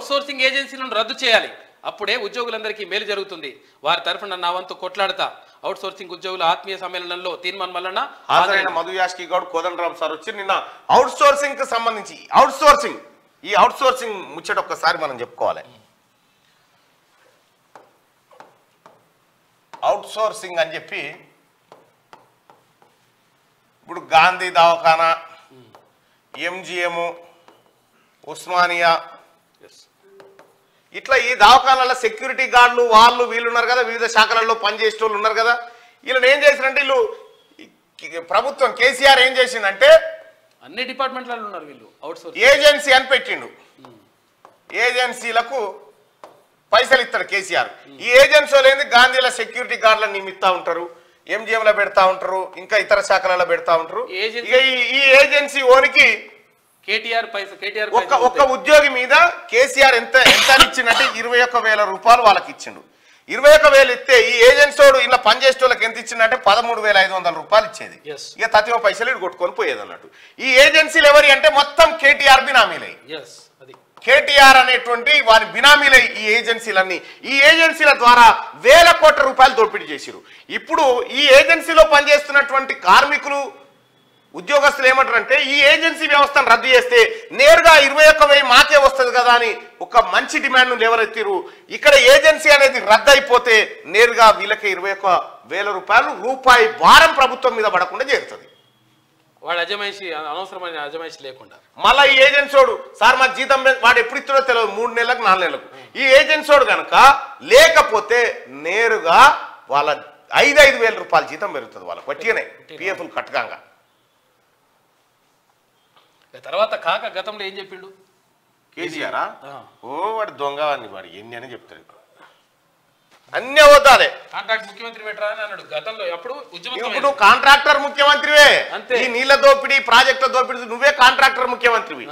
Out sourcing ఏజెన్సీలను రద్దు చేయాలి. అప్పుడే ఉద్యోగులందరికీ మేలు జరుగుతుంది. వారి తరఫున నా వంతు కొట్లాడతా. అవుట్ సోర్సింగ్ ఉద్యోగుల ఆత్మీయ సమ్మేళనంలో తీర్మాన్ మల్లన్న హాజరైన మధు యాష్కి గౌడ్ కోదండరామ్ సార్ వచ్చి నిన్న అవుట్ సోర్సింగ్ కి సంబంధించి ఈ అవుట్ సోర్సింగ్ ముచ్చట ఒక్కసారి మనం చెప్పుకోవాలి. అవుట్ సోర్సింగ్ అని చెప్పి ఇప్పుడు గాంధీ దవాఖానా, ఎంజిఎం, ఉస్మానియా, ఇట్లా ఈ దవాఖానాల సెక్యూరిటీ గార్డులు వాళ్ళు వీళ్ళు ఉన్నారు కదా, వివిధ శాఖలలో పనిచేసే వాళ్ళు ఉన్నారు కదా, వీళ్ళని ఏం చేసినంటే వీళ్ళు ప్రభుత్వం కేసీఆర్ ఏం చేసిందంటే అన్ని డిపార్ట్మెంట్లలో ఉన్నారు వీళ్ళు అవుట్ సోర్స్ ఏజెన్సీ అని పెట్టిండు. ఏజెన్సీలకు పైసలు ఇస్తాడు కేసీఆర్. ఈ ఏజెన్సీలు ఏంది గాంధీల సెక్యూరిటీ గార్డులను నియమిస్తా ఉంటారు, ఎంజిఎంలో పెడతా ఉంటారు, ఇంకా ఇతర శాఖలలో పెడతా ఉంటారు. ఈ ఏజెన్సీ ఓనికి కేటీఆర్ ఒక్క ఉద్యోగి మీద కేసీఆర్ ఎంత ఇచ్చిందంటే 21,000 రూపాయలు వాళ్ళకి ఇచ్చిండు. 21,000 ఇస్తే ఈ ఏజెన్సీడు ఇలా పనిచేసే వాళ్ళకి ఎంత ఇచ్చిందంటే 13,500 రూపాయలు ఇచ్చేది. ఇక తతివ పైసలు ఇటు కొట్టుకొని పోయేది అన్నట్టు. ఈ ఏజెన్సీలు ఎవరి అంటే మొత్తం కేటీఆర్ బినామీలై. కేటీఆర్ అనేటువంటి వారి బినామీలై ఈ ఏజెన్సీలన్నీ. ఈ ఏజెన్సీల ద్వారా వేల కోట్ల రూపాయలు దోపిడీ చేసిరు. ఇప్పుడు ఈ ఏజెన్సీలో పనిచేస్తున్నటువంటి కార్మికులు ఉద్యోగస్తులు ఏమంటారంటే ఈ ఏజెన్సీ వ్యవస్థను రద్దు చేస్తే నేరుగా 21,000 మాకే వస్తుంది కదా అని ఒక మంచి డిమాండ్ లేవనెత్తిరు. ఇక్కడ ఏజెన్సీ అనేది రద్దు అయిపోతే నేరుగా వీళ్ళకి 21,000 రూపాయి భారం ప్రభుత్వం మీద పడకుండా చేరుతుంది. వాడు అజమాయిషి అనవసరమైన అజమాయిషి లేకుండా మళ్ళీ ఈ ఏజెన్సీడు సార్ మా జీతం వాడు ఎప్పుడు ఇస్తాడో తెలియదు, 3 నెలలకు 4 నెలలకు. ఈ ఏజెన్సీడు కనుక లేకపోతే నేరుగా వాళ్ళ 5,000 రూపాయల జీతం పెరుగుతుంది వాళ్ళకి వట్టిగానే పిఎఫ్లు కట్టకంగా. తర్వాత కాక గతంలో ఏం చెప్పిండు కేసీఆరా? వాడు దొంగ అని వాడు ఎన్ని అని చెప్తాడు. అన్ని అవద్దాలే. కాంట్రాక్ట్ ముఖ్యమంత్రి పెట్టరా అని అన్నాడు గతంలో. ఇప్పుడు కాంట్రాక్టర్ ముఖ్యమంత్రివే. ఈ నీళ్ళ దోపిడీ ప్రాజెక్టుల దోపిడీ నువ్వే కాంట్రాక్టర్ ముఖ్యమంత్రివి.